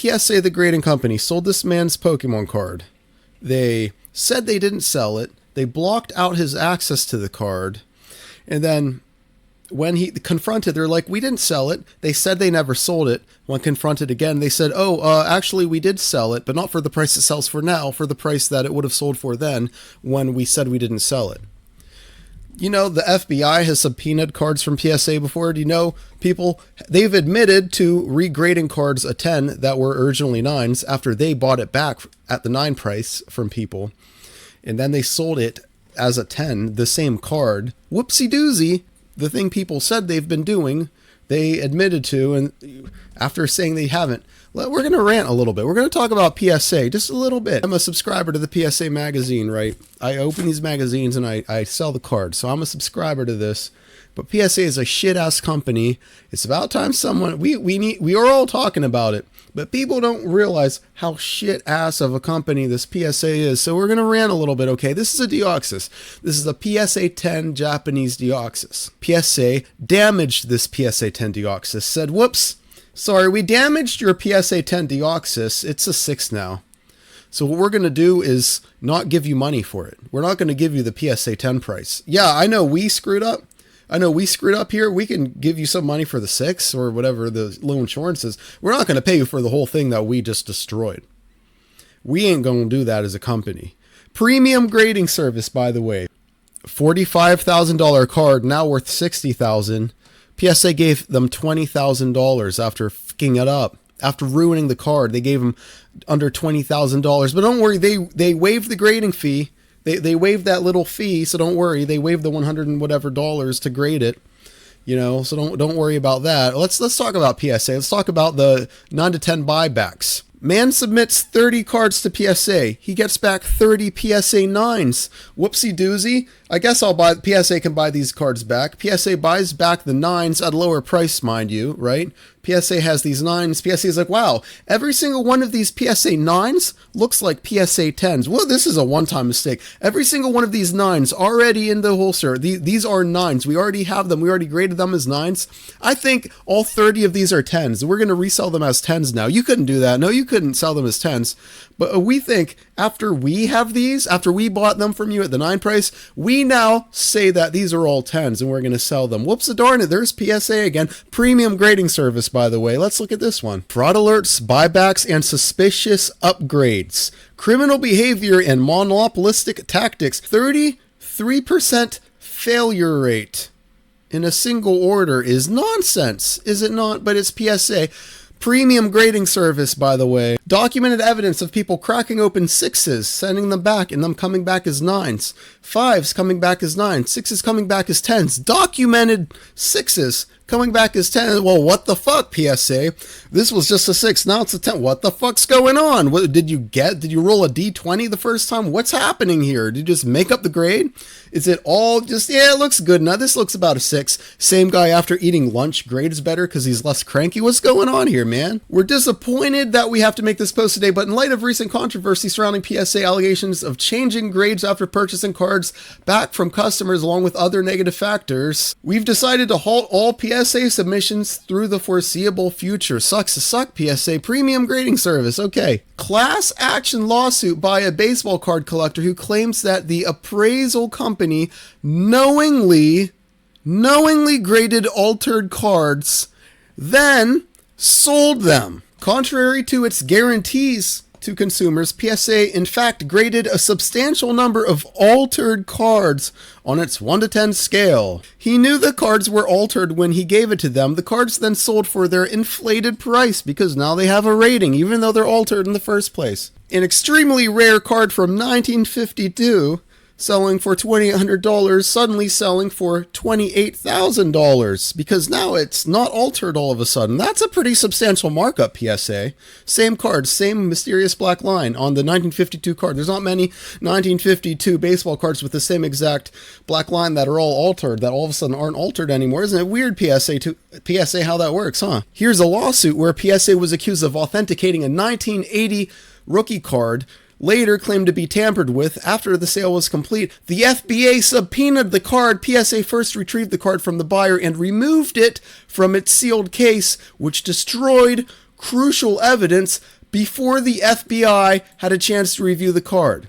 PSA, the grading company, sold this man's Pokemon card. They said they didn't sell it. They blocked out his access to the card. And then when he confronted, they're like, we didn't sell it. They said they never sold it. When confronted again, they said, actually, we did sell it, but not for the price it sells for now, for the price that it would have sold for then when we said we didn't sell it. You know, the FBI has subpoenaed cards from PSA before. Do you know they've admitted to regrading cards a 10 that were originally 9s after they bought it back at the 9 price from people. And then they sold it as a 10, the same card. Whoopsie doozy. The thing people said they've been doing, they admitted to, and after saying they haven't. We're going to rant a little bit. We're going to talk about PSA just a little bit. I'm a subscriber to the PSA magazine, right? I open these magazines and I sell the cards. So I'm a subscriber to this. But PSA is a shit-ass company. It's about time someone... We are all talking about it. But people don't realize how shit-ass of a company this PSA is. So we're going to rant a little bit, okay? This is a Deoxys. This is a PSA 10 Japanese Deoxys. PSA damaged this PSA 10 Deoxys. Said, whoops. Sorry, we damaged your PSA 10 Deoxys. It's a 6 now. So what we're going to do is not give you money for it. We're not going to give you the PSA 10 price. Yeah, I know we screwed up. Here. We can give you some money for the 6 or whatever the low insurance is. We're not going to pay you for the whole thing that we just destroyed. We ain't going to do that as a company. Premium grading service, by the way. $45,000 card, now worth $60,000. PSA gave them $20,000 after fucking it up. After ruining the card, they gave them under $20,000. But don't worry, they waived the grading fee. They waived that little fee, so don't worry. They waived the $100 and whatever dollars to grade it. You know, so don't worry about that. Let's talk about PSA. Let's talk about the 9 to 10 buybacks. Man submits 30 cards to PSA. He gets back 30 PSA 9s. Whoopsie doozy. I guess PSA can buy these cards back. PSA buys back the 9s at a lower price, mind you, right? PSA has these 9s. PSA is like, wow, every single one of these PSA 9s looks like PSA 10s. Well, this is a one-time mistake. Every single one of these 9s already in the holster. These are 9s. We already have them. We already graded them as 9s. I think all 30 of these are 10s. We're going to resell them as 10s now. You couldn't do that. No, you couldn't sell them as 10s. But we think after we have these, after we bought them from you at the 9 price, we now say that these are all 10s and we're going to sell them. Whoops, darn it. There's PSA again. Premium grading service, by the way. Let's look at this one. Fraud alerts, buybacks, and suspicious upgrades. Criminal behavior and monopolistic tactics. 33% failure rate in a single order is nonsense, is it not? But it's PSA. Premium grading service, by the way. Documented evidence of people cracking open 6s, sending them back, and them coming back as 9s. 5s coming back as 9s. 6s coming back as 10s. Documented 6s coming back as 10s. Well, what the fuck, PSA? This was just a 6, now it's a 10. What the fuck's going on? What did you roll a D20 the first time? What's happening here? Did you just make up the grade? Is it all just, yeah, it looks good. Now this looks about a 6. Same guy after eating lunch grades better because he's less cranky. What's going on here, man? We're disappointed that we have to make this post today, but in light of recent controversy surrounding PSA allegations of changing grades after purchasing cards back from customers along with other negative factors, we've decided to halt all PSA submissions through the foreseeable future. Sucks to suck, PSA. Premium grading service. Okay. Class action lawsuit by a baseball card collector who claims that the appraisal company knowingly graded altered cards, then sold them. Contrary to its guarantees to consumers, PSA in fact graded a substantial number of altered cards on its 1 to 10 scale. He knew the cards were altered when he gave it to them. The cards then sold for their inflated price because now they have a rating, even though they're altered in the first place. An extremely rare card from 1952 selling for $2,800, suddenly selling for $28,000 because now it's not altered all of a sudden. That's a pretty substantial markup, PSA. Same card, same mysterious black line on the 1952 card. There's not many 1952 baseball cards with the same exact black line that are all altered, that all of a sudden aren't altered anymore. Isn't it weird, PSA, how that works, huh? Here's a lawsuit where PSA was accused of authenticating a 1980 rookie card, later claimed to be tampered with after the sale was complete. The FBA subpoenaed the card. PSA first retrieved the card from the buyer and removed it from its sealed case, which destroyed crucial evidence before the FBI had a chance to review the card.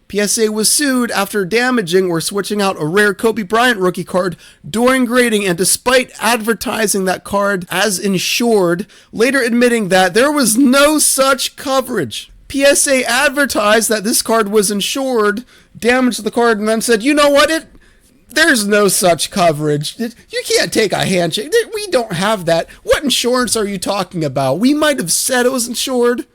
PSA was sued after damaging or switching out a rare Kobe Bryant rookie card during grading, and despite advertising that card as insured, later admitting that there was no such coverage. PSA advertised that this card was insured, damaged the card, and then said, you know what, there's no such coverage. You can't take a handshake. We don't have that. What insurance are you talking about? We might have said it was insured,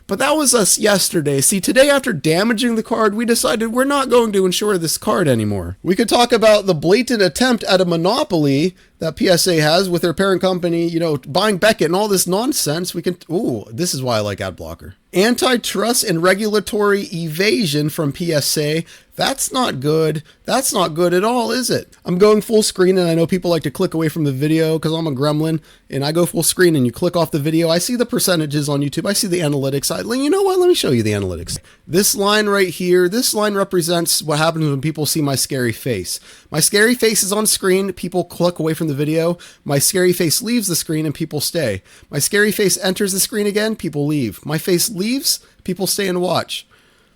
but that was us yesterday. See, today after damaging the card, we decided we're not going to insure this card anymore. We could talk about the blatant attempt at a monopoly that PSA has with their parent company, buying Beckett and all this nonsense. This is why I like ad blocker. Antitrust and regulatory evasion from PSA. That's not good. That's not good at all, is it? I'm going full screen, and I know people like to click away from the video because I'm a gremlin, and I go full screen and you click off the video. I see the percentages on YouTube. I see the analytics. You know what? Let me show you the analytics. This line right here, this line represents what happens when people see my scary face. My scary face is on screen. People click away from the video. My scary face leaves the screen and people stay. My scary face enters the screen again. People leave. My face leaves. People stay and watch.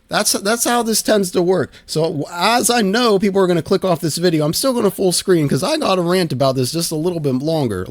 That's how this tends to work. So as I know people are going to click off this video, I'm still going to full screen because I got to rant about this just a little bit longer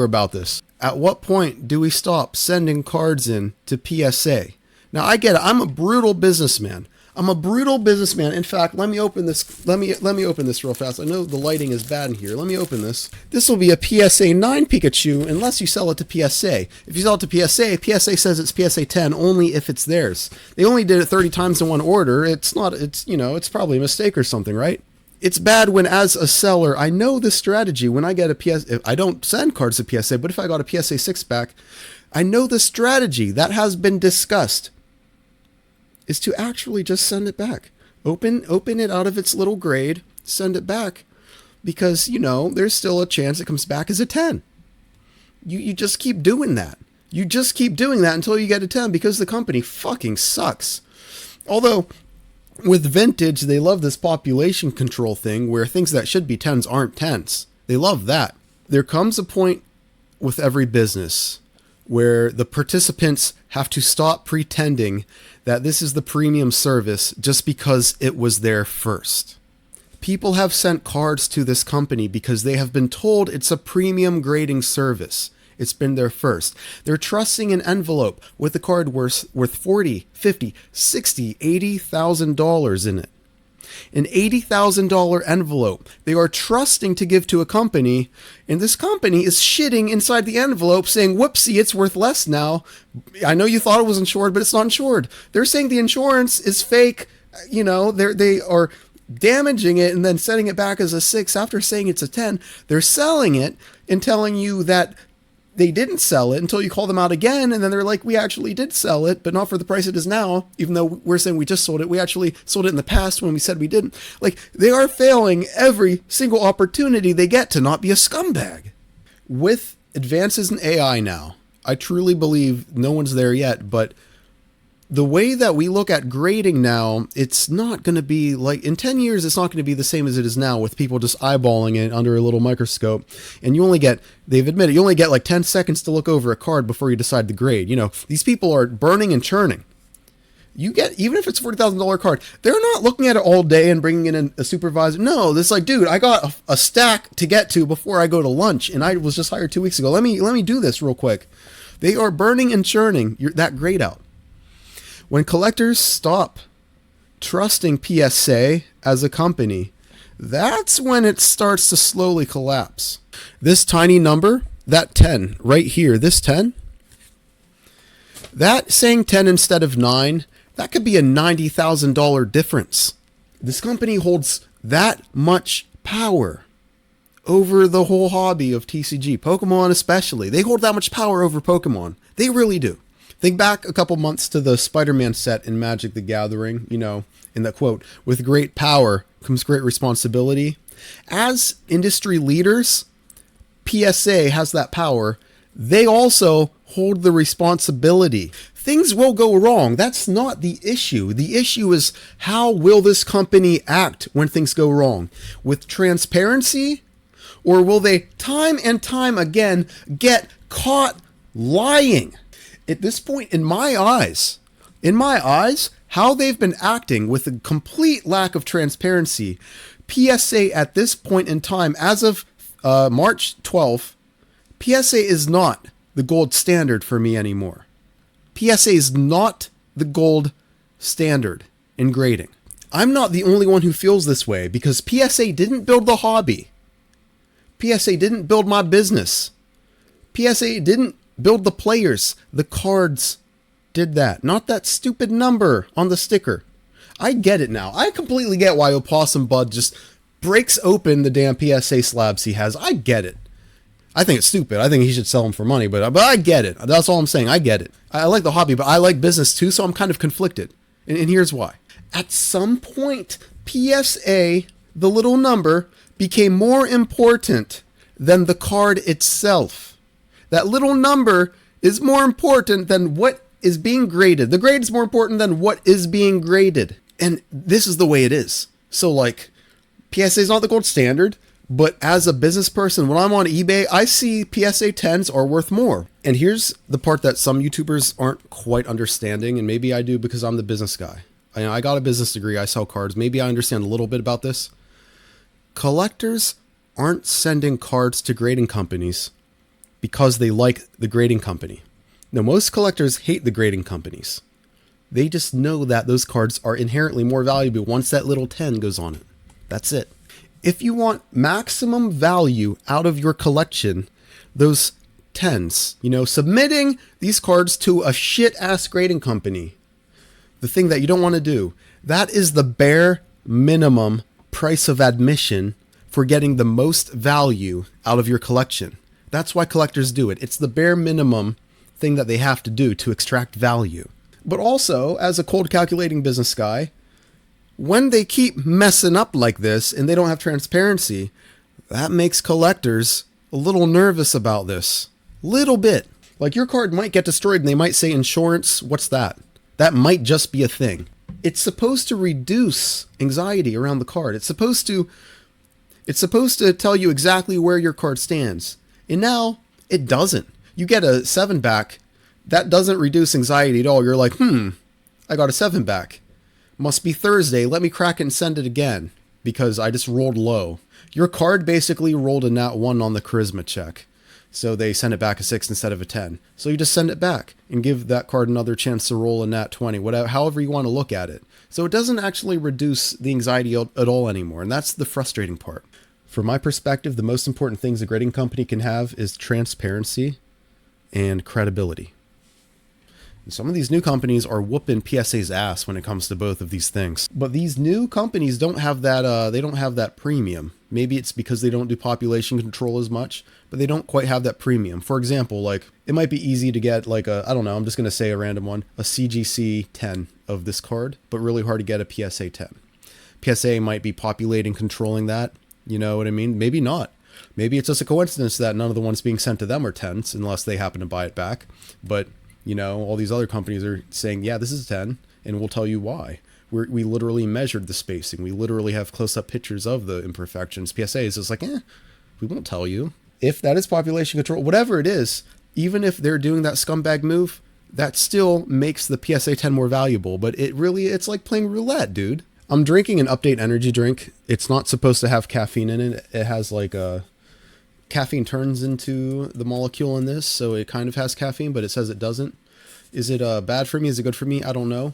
about this. At what point do we stop sending cards in to PSA? Now I get it. I'm a brutal businessman. In fact, let me open this. Let me open this real fast. I know the lighting is bad in here. Let me open this. This will be a PSA 9 Pikachu unless you sell it to PSA. If you sell it to PSA, PSA says it's PSA 10 only if it's theirs. They only did it 30 times in one order. It's probably a mistake or something, right? It's bad when, as a seller, I know this strategy. When I get a PSA, I don't send cards to PSA, but if I got a PSA 6-pack, I know the strategy that has been discussed is to actually just send it back. Open it out of its little grade, send it back, because, there's still a chance it comes back as a 10. You just keep doing that. You just keep doing that until you get a 10 because the company fucking sucks. Although, with vintage, they love this population control thing where things that should be 10s aren't 10s. They love that. There comes a point with every business where the participants have to stop pretending that this is the premium service just because it was there first. People have sent cards to this company because they have been told it's a premium grading service. It's been there first. They're trusting an envelope with a card worth $40, $50, $60, $80,000 in it. An $80,000 envelope they are trusting to give to a company, and this company is shitting inside the envelope saying, whoopsie, it's worth less now. I know you thought it was insured, but it's not insured. They're saying the insurance is fake. They are damaging it and then sending it back as a 6 after saying it's a 10. They're selling it and telling you that they didn't sell it until you call them out again, and then they're like, we actually did sell it, but not for the price it is now, even though we're saying we just sold it. We actually sold it in the past when we said we didn't. They are failing every single opportunity they get to not be a scumbag. With advances in AI now, I truly believe no one's there yet, but the way that we look at grading now, it's not going to be in 10 years, it's not going to be the same as it is now with people just eyeballing it under a little microscope. And they've admitted, you only get 10 seconds to look over a card before you decide the grade. These people are burning and churning. Even if it's a $40,000 card, they're not looking at it all day and bringing in a supervisor. No, this dude, I got a stack to get to before I go to lunch, and I was just hired 2 weeks ago. Let me do this real quick. They are burning and churning that grade out. When collectors stop trusting PSA as a company, that's when it starts to slowly collapse. This tiny number, that 10 right here, this 10, that saying 10 instead of 9, that could be a $90,000 difference. This company holds that much power over the whole hobby of TCG, Pokemon especially. They hold that much power over Pokemon. They really do. Think back a couple months to the Spider-Man set in Magic the Gathering, in that quote, with great power comes great responsibility. As industry leaders, PSA has that power. They also hold the responsibility. Things will go wrong. That's not the issue. The issue is, how will this company act when things go wrong? With transparency? Or will they time and time again get caught Lying. At this point, in my eyes, how they've been acting with a complete lack of transparency. PSA at this point in time, as of March 12th, PSA is not the gold standard for me anymore. PSA is not the gold standard in grading. I'm not the only one who feels this way because PSA didn't build the hobby. PSA didn't build my business. PSA didn't build the players. The cards did that. Not that stupid number on the sticker. I get it now. I completely get why Opossum Bud just breaks open the damn PSA slabs he has. I get it. I think it's stupid. I think he should sell them for money, but I get it. That's all I'm saying. I get it. I like the hobby, but I like business too, so I'm kind of conflicted. And here's why. At some point, PSA, the little number, became more important than the card itself. That little number is more important than what is being graded. The grade is more important than what is being graded. And this is the way it is. So like, PSA is not the gold standard, but as a business person, when I'm on eBay, I see PSA 10s are worth more. And here's the part that some YouTubers aren't quite understanding, and maybe I do because I'm the business guy. I got a business degree, I sell cards. Maybe I understand a little bit about this. Collectors aren't sending cards to grading companies because they like the grading company. Now, most collectors hate the grading companies. They just know that those cards are inherently more valuable once that little 10 goes on it. That's it. If you want maximum value out of your collection, those 10s, submitting these cards to a shit-ass grading company, the thing that you don't want to do, that is the bare minimum price of admission for getting the most value out of your collection. That's why collectors do it. It's the bare minimum thing that they have to do to extract value. But also, as a cold calculating business guy, when they keep messing up like this and they don't have transparency, that makes collectors a little nervous about this. Little bit. Like your card might get destroyed and they might say insurance, what's that? That might just be a thing. It's supposed to reduce anxiety around the card. It's supposed to tell you exactly where your card stands. And now it doesn't. You get a 7 back, that doesn't reduce anxiety at all. You're like, I got a 7 back. Must be Thursday. Let me crack it and send it again because I just rolled low. Your card basically rolled a nat 1 on the charisma check. So they send it back a 6 instead of a 10. So you just send it back and give that card another chance to roll a nat 20, whatever, however you want to look at it. So it doesn't actually reduce the anxiety at all anymore. And that's the frustrating part. From my perspective, the most important things a grading company can have is transparency and credibility. And some of these new companies are whooping PSA's ass when it comes to both of these things. But these new companies don't have that, they don't have that premium. Maybe it's because they don't do population control as much, but they don't quite have that premium. For example, like it might be easy to get like a, I don't know, I'm just going to say a random one, a CGC 10 of this card, but really hard to get a PSA 10. PSA might be populating controlling that. You know what I mean? Maybe not. Maybe it's just a coincidence that none of the ones being sent to them are 10s unless they happen to buy it back. But, all these other companies are saying, yeah, this is a 10, and we'll tell you why. We literally measured the spacing. We literally have close-up pictures of the imperfections. PSA is just like, we won't tell you. If that is population control, whatever it is, even if they're doing that scumbag move, that still makes the PSA 10 more valuable. But it's like playing roulette, dude. I'm drinking an Update energy drink. It's not supposed to have caffeine in it. It has like caffeine turns into the molecule in this, so it kind of has caffeine, but it says it doesn't. Is it bad for me? Is it good for me? I don't know.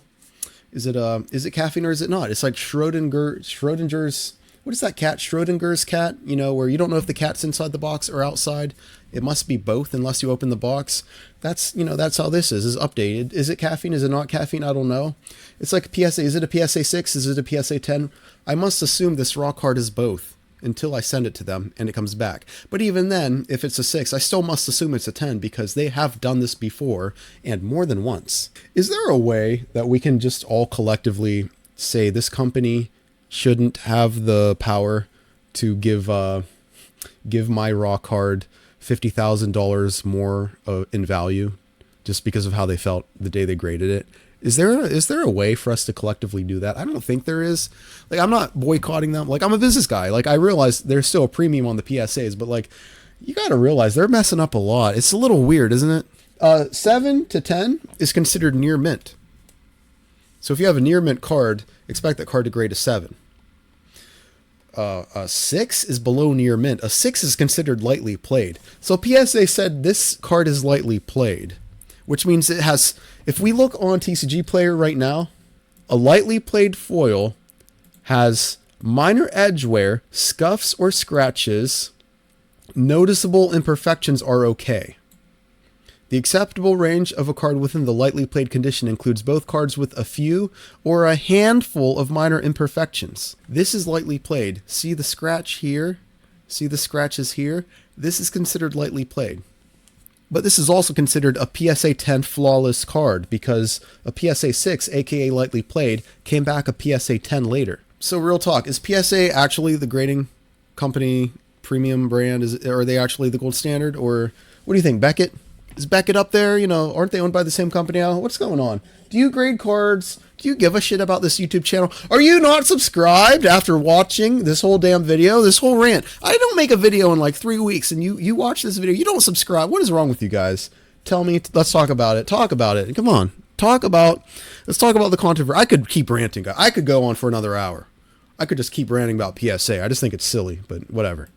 Is it caffeine or is it not? It's like Schrodinger's, what is that cat? Schrodinger's cat, where you don't know if the cat's inside the box or outside. It must be both unless you open the box. That's how this is updated. Is it caffeine? Is it not caffeine? I don't know. It's like a PSA. Is it a PSA 6? Is it a PSA 10? I must assume this raw card is both until I send it to them and it comes back. But even then, if it's a 6, I still must assume it's a 10 because they have done this before and more than once. Is there a way that we can just all collectively say this company shouldn't have the power to give my raw card $50,000 more in value just because of how they felt the day they graded it? Is there a way for us to collectively do that? I don't think there is. Like, I'm not boycotting them. Like, I'm a business guy. Like, I realize there's still a premium on the PSAs, but like, you got to realize they're messing up a lot. It's a little weird, isn't it? 7 to 10 is considered near mint. So if you have a near mint card, expect that card to grade a 7. A 6 is below near mint. A 6 is considered lightly played. So PSA said this card is lightly played, which means it has, if we look on TCG Player right now, a lightly played foil has minor edge wear, scuffs or scratches, noticeable imperfections are okay. The acceptable range of a card within the lightly played condition includes both cards with a few or a handful of minor imperfections. This is lightly played. See the scratch here? See the scratches here? This is considered lightly played. But this is also considered a PSA 10 flawless card because a PSA 6, aka lightly played, came back a PSA 10 later. So real talk, is PSA actually the grading company, premium brand? Are they actually the gold standard? Or what do you think, Beckett? Is Beckett up there? You know, aren't they owned by the same company now? What's going on? Do you grade cards? Do you give a shit about this YouTube channel? Are you not subscribed after watching this whole damn video, this whole rant? I don't make a video in like 3 weeks and you watch this video, you don't subscribe. What is wrong with you guys? Tell me, let's talk about it. Talk about it. Come on. Let's talk about the controversy. I could keep ranting. I could go on for another hour. I could just keep ranting about PSA. I just think it's silly, but whatever.